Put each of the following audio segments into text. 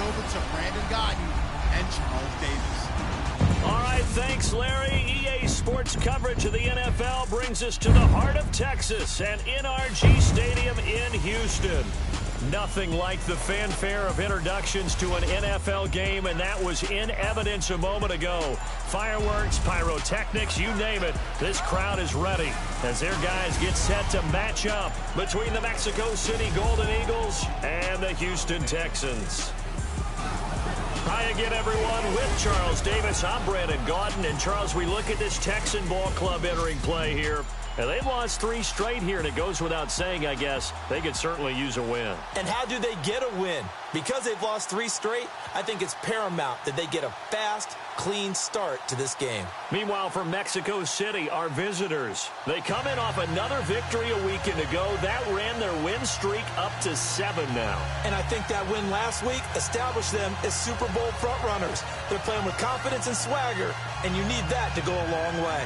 over to Brandon Gordon and Charles Davis. All right, thanks, Larry. EA Sports coverage of the NFL brings us to the heart of Texas and NRG Stadium in Houston. Nothing like the fanfare of introductions to an NFL game, and that was in evidence a moment ago. Fireworks, pyrotechnics, you name it. This crowd is ready as their guys get set to match up between the Mexico City Golden Eagles and the Houston Texans. Hi again, everyone. With Charles Davis, I'm Brandon Gordon. And, Charles, we look at this Texan ball club entering play here. And they've lost 3 straight here, and it goes without saying, I guess, they could certainly use a win. And how do they get a win? Because they've lost 3 straight, I think it's paramount that they get a fast, clean start to this game. Meanwhile, for Mexico City, our visitors, they come in off another victory a weekend ago. That ran their win streak up to 7 now. And I think that win last week established them as Super Bowl frontrunners. They're playing with confidence and swagger, and you need that to go a long way.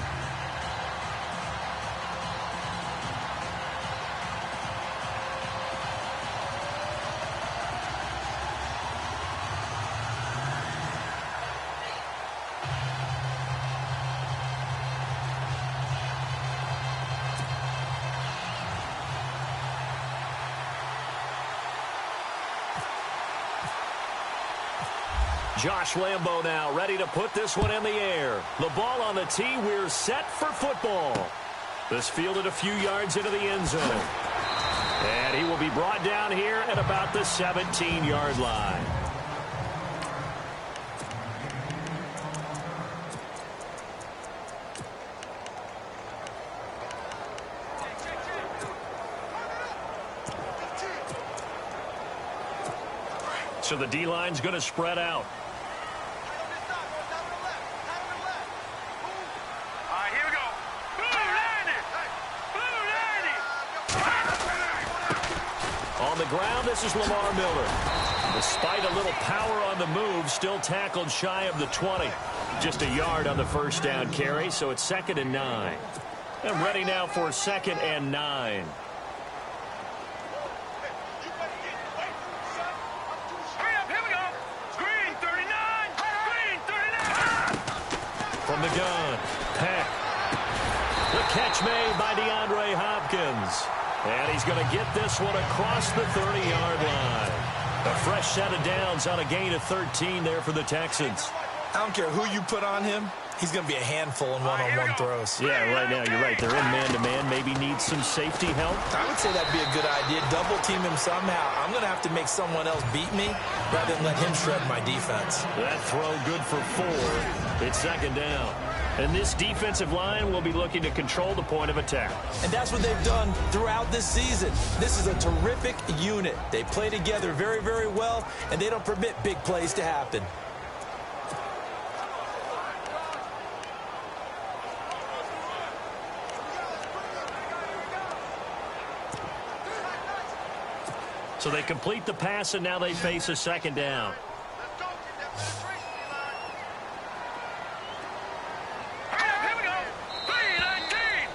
Josh Lambo now ready to put this one in the air. The ball on the tee. We're set for football. This fielded a few yards into the end zone. And he will be brought down here at about the 17-yard line. So the D-line's going to spread out. On the ground, this is Lamar Miller. Despite a little power on the move, still tackled shy of the 20. Just a yard on the first down carry, so it's 2nd and 9. And ready now for 2nd and 9. From the gun, Peck. The catch made by DeAndre Hopkins. And he's going to get this one across the 30-yard line. A fresh set of downs on a gain of 13 there for the Texans. I don't care who you put on him. He's going to be a handful in one-on-one throws. Yeah, right now, you're right. They're in man-to-man. Maybe needs some safety help. I would say that'd be a good idea. Double team him somehow. I'm going to have to make someone else beat me rather than let him shred my defense. That throw good for 4. It's 2nd down. And this defensive line will be looking to control the point of attack. And that's what they've done throughout this season. This is a terrific unit. They play together very, very well, and they don't permit big plays to happen. So they complete the pass, and now they face a 2nd down.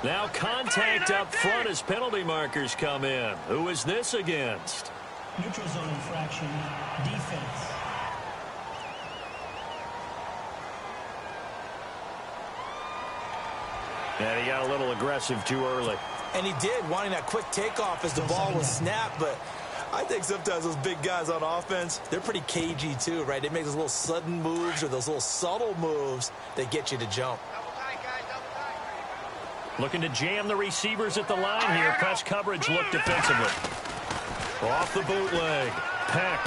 Now contact up front as penalty markers come in. Who is this against? Neutral zone infraction, defense. And he got a little aggressive too early. And he did, wanting that quick takeoff as the ball was snapped, but I think sometimes those big guys on offense, they're pretty cagey too, right? They make those little sudden moves or those little subtle moves that get you to jump. Looking to jam the receivers at the line here. Press coverage look defensively. Off the bootleg. Peck.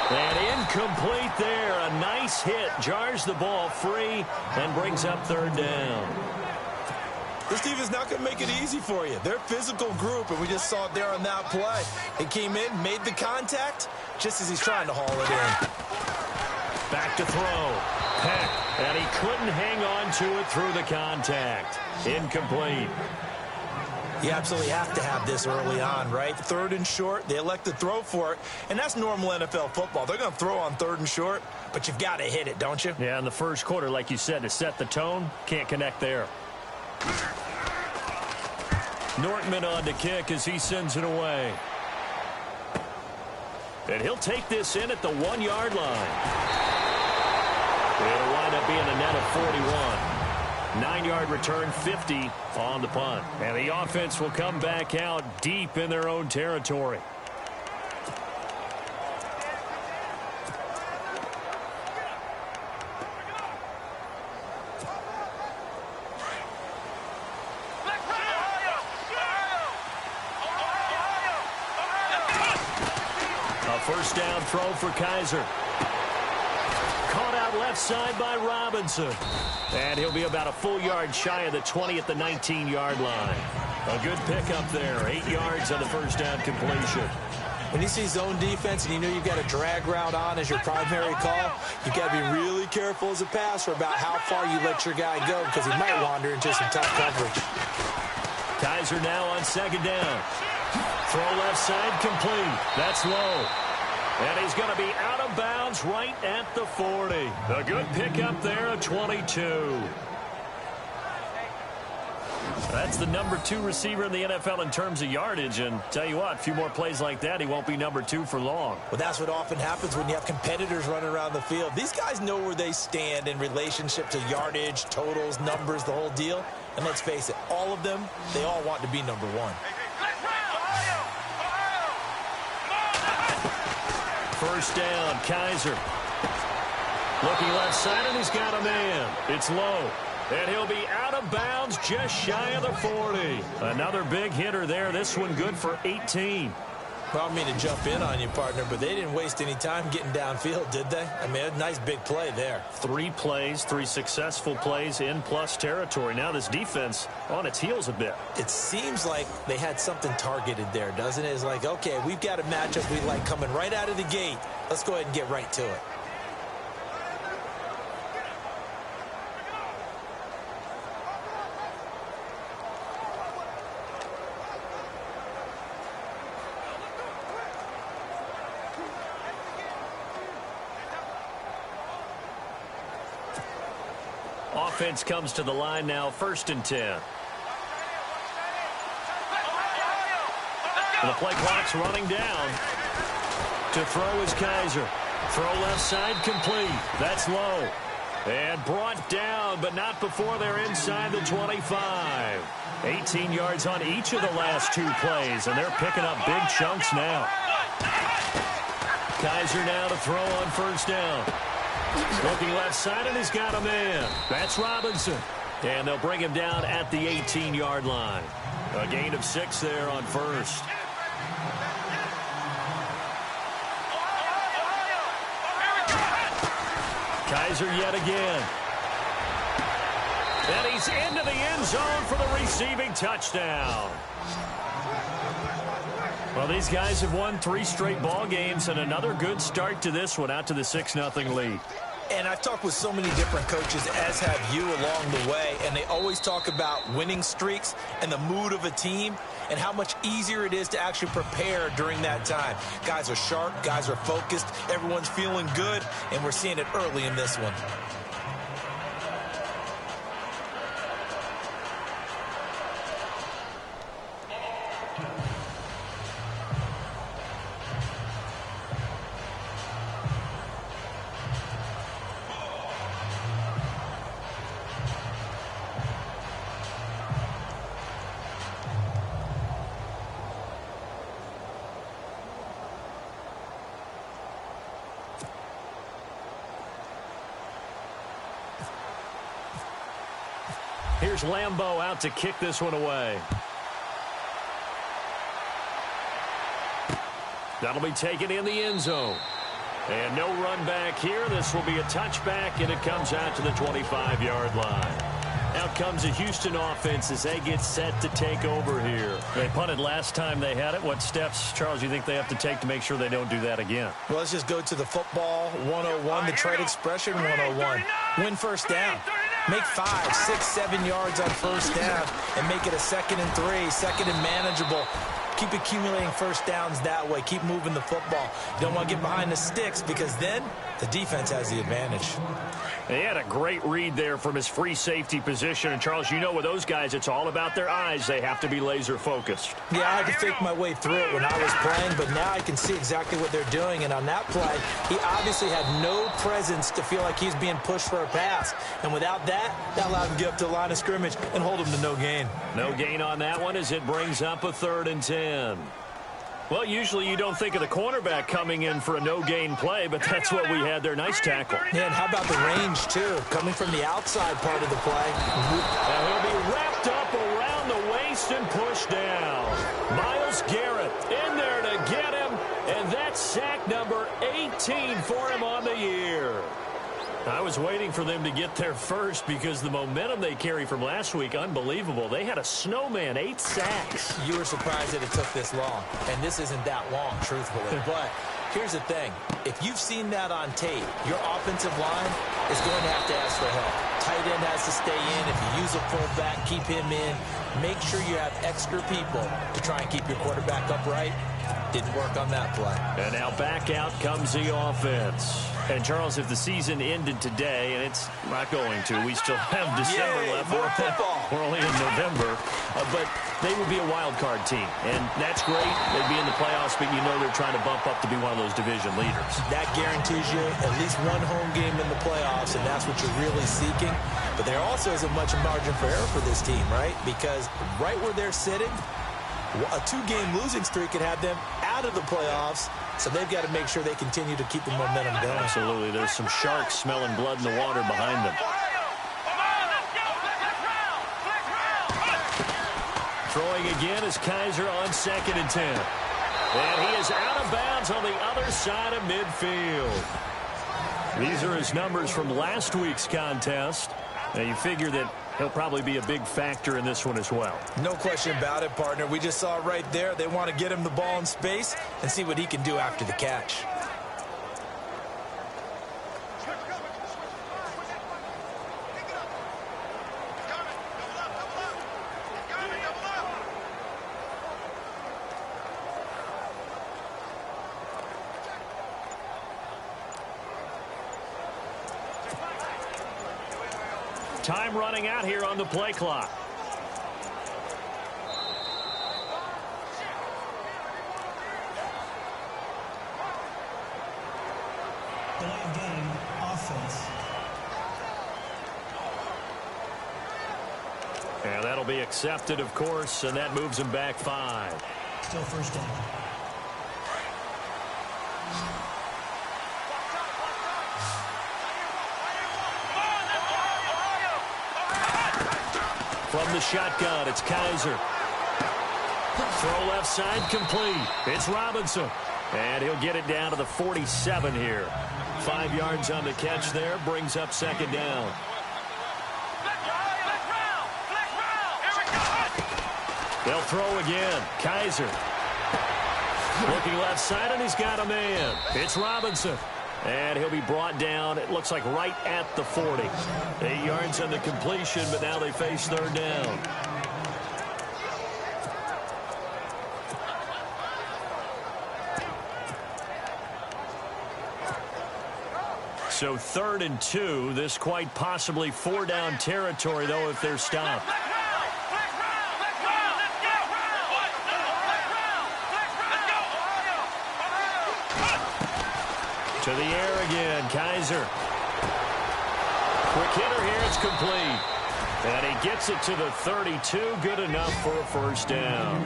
And incomplete there. A nice hit. Jars the ball free and brings up 3rd down. This team is not going to make it easy for you. They're a physical group, and we just saw it there on that play. He came in, made the contact, just as he's trying to haul it in. Back to throw. Peck. And he couldn't hang on to it through the contact. Incomplete. You absolutely have to have this early on, right? 3rd and short, they elect to throw for it, and that's normal NFL football. They're going to throw on 3rd and short, but you've got to hit it, don't you? Yeah, in the first quarter, like you said, to set the tone, can't connect there. Nortman on to kick as he sends it away. And he'll take this in at the 1-yard line. It'll wind up being a net of 41. 9-yard return, 50 on the punt. And the offense will come back out deep in their own territory. First down throw for Kaiser. Caught out left side by Robinson. And he'll be about a full yard shy of the 20 at the 19-yard line. A good pickup there. 8 yards on the first down completion. When you see zone defense and you know you've got a drag route on as your primary call, you've got to be really careful as a passer about how far you let your guy go because he might wander into some tough coverage. Kaiser now on second down. Throw left side complete. That's low. And he's going to be out of bounds right at the 40. A good pickup there, a 22. That's the number 2 receiver in the NFL in terms of yardage. And tell you what, a few more plays like that, he won't be number 2 for long. Well, that's what often happens when you have competitors running around the field. These guys know where they stand in relationship to yardage, totals, numbers, the whole deal. And let's face it, all of them, they all want to be number 1. First down, Kaiser. Looking left side, and he's got a man. It's low. And he'll be out of bounds just shy of the 40. Another big hitter there. This one good for 18. Well, I don't mean to jump in on you, partner, but they didn't waste any time getting downfield, did they? I mean, a nice big play there. 3 plays, 3 successful plays in plus territory. Now this defense on its heels a bit. It seems like they had something targeted there, doesn't it? It's like, okay, we've got a matchup we like coming right out of the gate. Let's go ahead and get right to it. Offense comes to the line now, 1st and 10. And the play clock's running down. To throw is Kaiser. Throw left side complete. That's low. And brought down, but not before they're inside the 25. 18 yards on each of the last 2 plays, and they're picking up big chunks now. Kaiser now to throw on first down. Looking left side, and he's got a man. That's Robinson. And they'll bring him down at the 18-yard line. A gain of 6 there on first. Kaiser yet again. And he's into the end zone for the receiving touchdown. Well, these guys have won 3 straight ball games, and another good start to this one, out to the 6-0 lead. And I've talked with so many different coaches, as have you, along the way, and they always talk about winning streaks and the mood of a team and how much easier it is to actually prepare during that time. Guys are sharp, guys are focused, everyone's feeling good, and we're seeing it early in this one. Here's Lambeau out to kick this one away. That'll be taken in the end zone. And no run back here. This will be a touchback, and it comes out to the 25-yard line. Out comes the Houston offense as they get set to take over here. They punted last time they had it. What steps, Charles, do you think they have to take to make sure they don't do that again? Well, let's just go to the football 101, the trade expression 101. Win first down. Make 5, 6, 7 yards on first down and make it a 2nd and 3, 2nd and manageable. Keep accumulating first downs that way. Keep moving the football. You don't want to get behind the sticks because then the defense has the advantage. He had a great read there from his free safety position. And, Charles, you know with those guys, it's all about their eyes. They have to be laser focused. Yeah, I had to fake my way through it when I was playing, but now I can see exactly what they're doing. And on that play, he obviously had no presence to feel like he's being pushed for a pass. And without that, that allowed him to get up to the line of scrimmage and hold him to no gain. No gain on that one as it brings up a 3rd and 10. Well, usually you don't think of the cornerback coming in for a no-gain play, but that's what we had there. Nice tackle. Yeah, and how about the range, too? Coming from the outside part of the play. And he'll be wrapped up around the waist and pushed down. Myles Garrett in there to get him, and that's sack number 18 for him on the year. I was waiting for them to get there first because the momentum they carry from last week, unbelievable. They had a snowman, 8 sacks. You were surprised that it took this long, and this isn't that long, truthfully. But here's the thing. If you've seen that on tape, your offensive line is going to have to ask for help. Tight end has to stay in. If you use a fullback, keep him in. Make sure you have extra people to try and keep your quarterback upright. Didn't work on that play. And now back out comes the offense. And, Charles, if the season ended today, and it's not going to, we still have December left. More football. We're only in November. But they would be a wild card team. And that's great. They'd be in the playoffs, but you know they're trying to bump up to be one of those division leaders. That guarantees you at least one home game in the playoffs, and that's what you're really seeking. But there also isn't much margin for error for this team, right? Because right where they're sitting, a 2-game losing streak could have them out of the playoffs, so they've got to make sure they continue to keep the momentum going. Absolutely. There's some sharks smelling blood in the water behind them. Throwing again is Kaiser on 2nd and 10. And he is out of bounds on the other side of midfield. These are his numbers from last week's contest. Now, you figure that he'll probably be a big factor in this one as well. No question about it, partner. We just saw it right there. They want to get him the ball in space and see what he can do after the catch. Time running out here on the play clock. Delay of game, offense. And that'll be accepted, of course, and that moves him back 5. Still first down. From the shotgun, it's Kaiser. Throw left side, complete. It's Robinson. And he'll get it down to the 47 here. 5 yards on the catch there, brings up 2nd down. They'll throw again. Kaiser. Looking left side, and he's got a man. It's Robinson. And he'll be brought down, it looks like right at the 40. 8 yards on the completion, but now they face 3rd down. So 3rd and 2, this quite possibly 4-down territory, though, if they're stopped. To the air again, Kaiser. Quick hitter here, it's complete. And he gets it to the 32, good enough for a 1st down.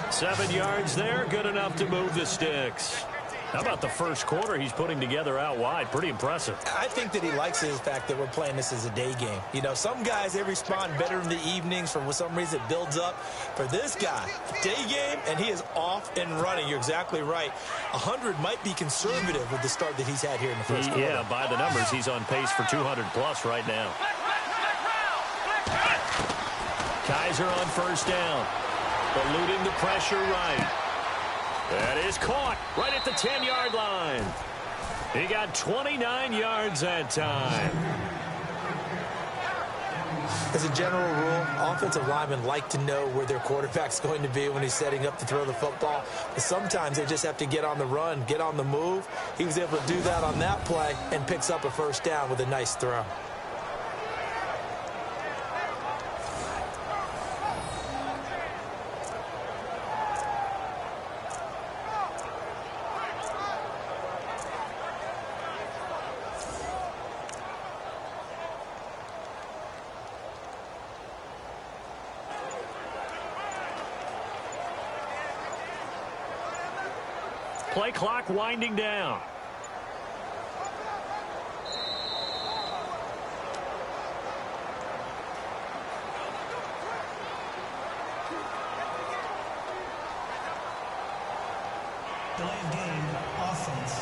7 yards there, good enough to move the sticks. How about the first quarter he's putting together out wide? Pretty impressive. I think that he likes the fact that we're playing this as a day game. You know, some guys, they respond better in the evenings. For some reason, it builds up. For this guy, day game, and he is off and running. You're exactly right. 100 might be conservative with the start that he's had here in the first quarter. Yeah, by the numbers, he's on pace for 200-plus right now. Kaiser on 1st down. Eluding the pressure right. That is caught right at the 10-yard line. He got 29 yards that time. As a general rule, offensive linemen like to know where their quarterback's going to be when he's setting up to throw the football. But sometimes they just have to get on the run, get on the move. He was able to do that on that play and picks up a first down with a nice throw. Play clock winding down. Delay of game, offense.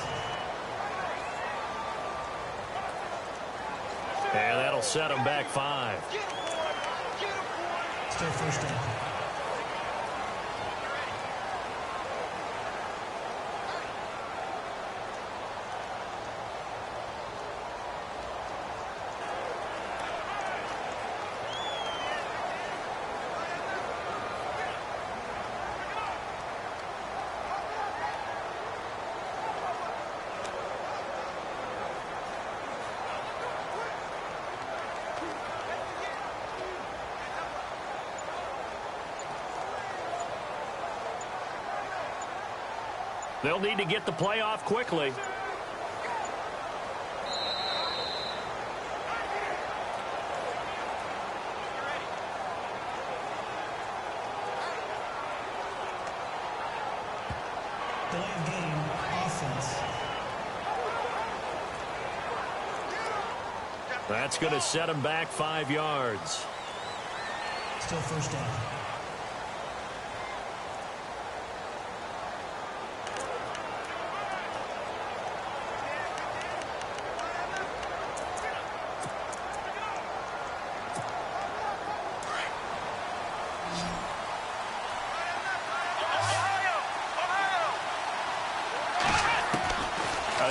And that'll set them back 5. Still first down. They'll need to get the play off quickly. Delay of game, offense. That's going to set them back 5 yards. Still first down.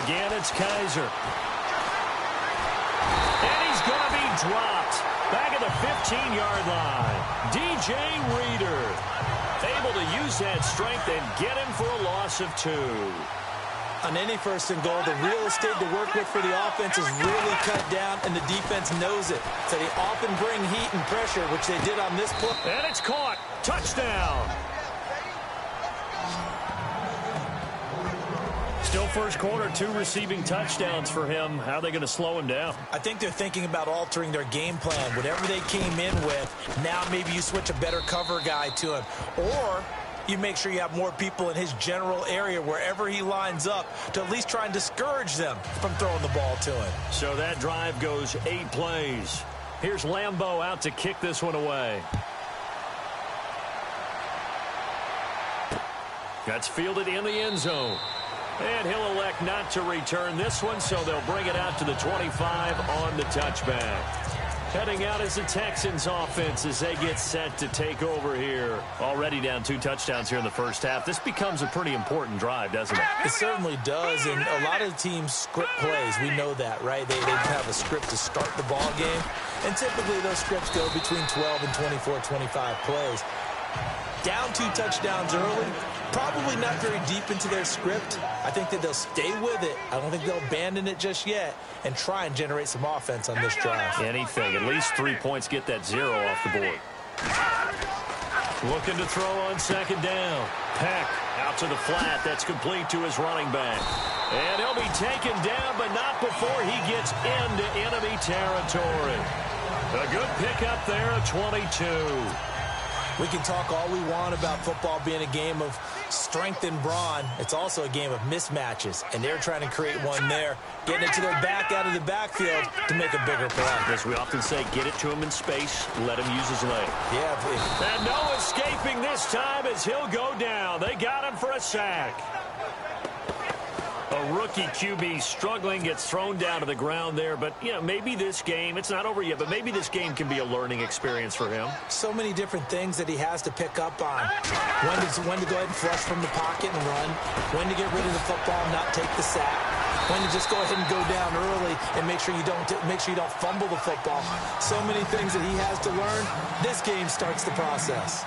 Again, it's Kaiser. And he's going to be dropped. Back at the 15-yard line. DJ Reader able to use that strength and get him for a loss of 2. On any first and goal, the real estate to work with for the offense is really cut down, and the defense knows it. So they often bring heat and pressure, which they did on this play. And it's caught. Touchdown. Still first quarter, 2 receiving touchdowns for him. How are they going to slow him down? I think they're thinking about altering their game plan. Whatever they came in with, now maybe you switch a better cover guy to him. Or you make sure you have more people in his general area wherever he lines up to at least try and discourage them from throwing the ball to him. So that drive goes 8 plays. Here's Lambeau out to kick this one away. That's fielded in the end zone. And he'll elect not to return this one, so they'll bring it out to the 25 on the touchback. Heading out is the Texans offense as they get set to take over here. Already down 2 touchdowns here in the first half. This becomes a pretty important drive, doesn't it? It certainly does, and a lot of teams script plays. We know that, right? They have a script to start the ball game, and typically those scripts go between 12 and 24, 25 plays. Down 2 touchdowns early, probably not very deep into their script. I think that they'll stay with it. I don't think they'll abandon it just yet and try and generate some offense on this drive. Anything. At least 3 points, get that 0 off the board. Looking to throw on second down. Peck out to the flat. That's complete to his running back. And he'll be taken down, but not before he gets into enemy territory. A good pickup there at 22. We can talk all we want about football being a game of strength and brawn. It's also a game of mismatches, and they're trying to create one there, getting it to their back out of the backfield to make a bigger play. As we often say, get it to him in space, let him use his leg. Yeah. And no escaping this time as he'll go down. They got him for a sack. A rookie QB struggling, gets thrown down to the ground there. But, you know, maybe this game, it's not over yet, but maybe this game can be a learning experience for him. So many different things that he has to pick up on. When to go ahead and flush from the pocket and run. When to get rid of the football and not take the sack. when to just go ahead and go down early and make sure you don't fumble the football. So many things that he has to learn. This game starts the process.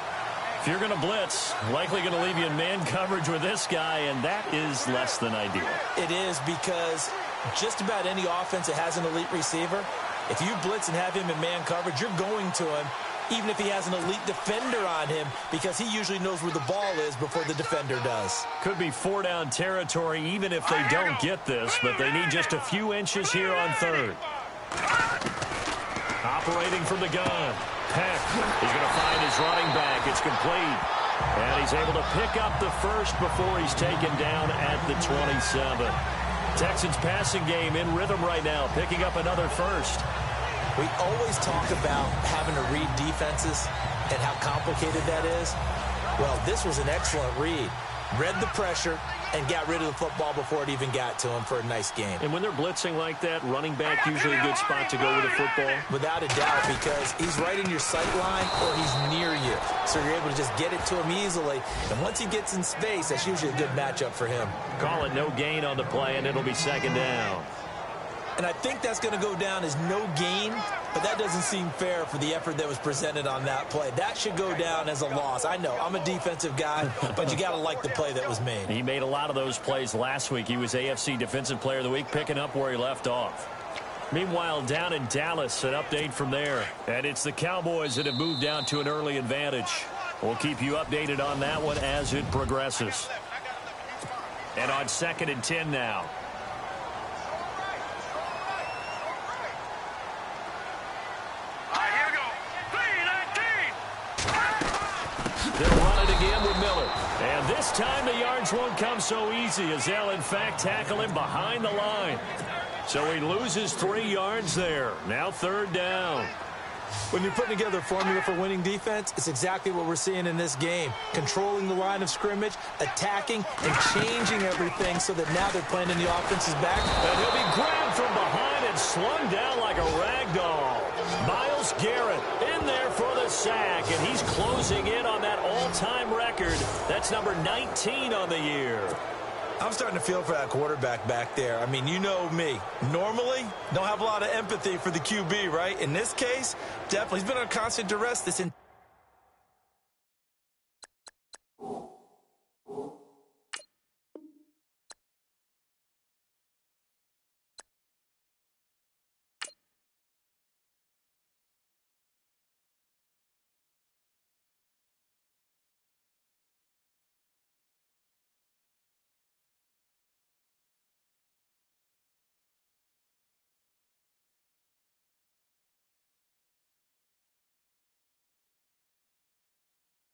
If you're going to blitz, likely going to leave you in man coverage with this guy, and that is less than ideal. It is, because just about any offense that has an elite receiver, if you blitz and have him in man coverage, you're going to him, even if he has an elite defender on him, because he usually knows where the ball is before the defender does. Could be 4-down territory even if they don't get this, but they need just a few inches here on third. Operating from the gun. Peck is going to find his running back. It's complete. And he's able to pick up the first before he's taken down at the 27. Texans passing game in rhythm right now, picking up another first. We always talk about having to read defenses and how complicated that is. Well, this was an excellent read. Read the pressure and got rid of the football before it even got to him for a nice game. And when they're blitzing like that, running back usually a good spot to go with the football? Without a doubt, because he's right in your sight line or he's near you. So you're able to just get it to him easily. And once he gets in space, that's usually a good matchup for him. Call it no gain on the play, and it'll be second down. And I think that's going to go down as no gain, but that doesn't seem fair for the effort that was presented on that play. That should go down as a loss. I know, I'm a defensive guy, but you got to like the play that was made. He made a lot of those plays last week. He was AFC Defensive Player of the Week, picking up where he left off. Meanwhile, down in Dallas, an update from there. And it's the Cowboys that have moved down to an early advantage. We'll keep you updated on that one as it progresses. And on 2nd and 10 now. They'll run it again with Miller. And this time the yards won't come so easy as they'll, in fact, tackle him behind the line. So he loses 3 yards there. Now 3rd down. When you're putting together a formula for winning defense, it's exactly what we're seeing in this game. Controlling the line of scrimmage, attacking, and changing everything so that now they're playing in the offense's back. And he'll be grabbed from behind and slung down like a rag doll. Myles Garrett in there for the sack, and he's closing in on that all-time record. That's number 19 on the year. I'm starting to feel for that quarterback back there. I mean, you know me. Normally, don't have a lot of empathy for the QB, right? In this case, definitely. He's been on constant duress this entire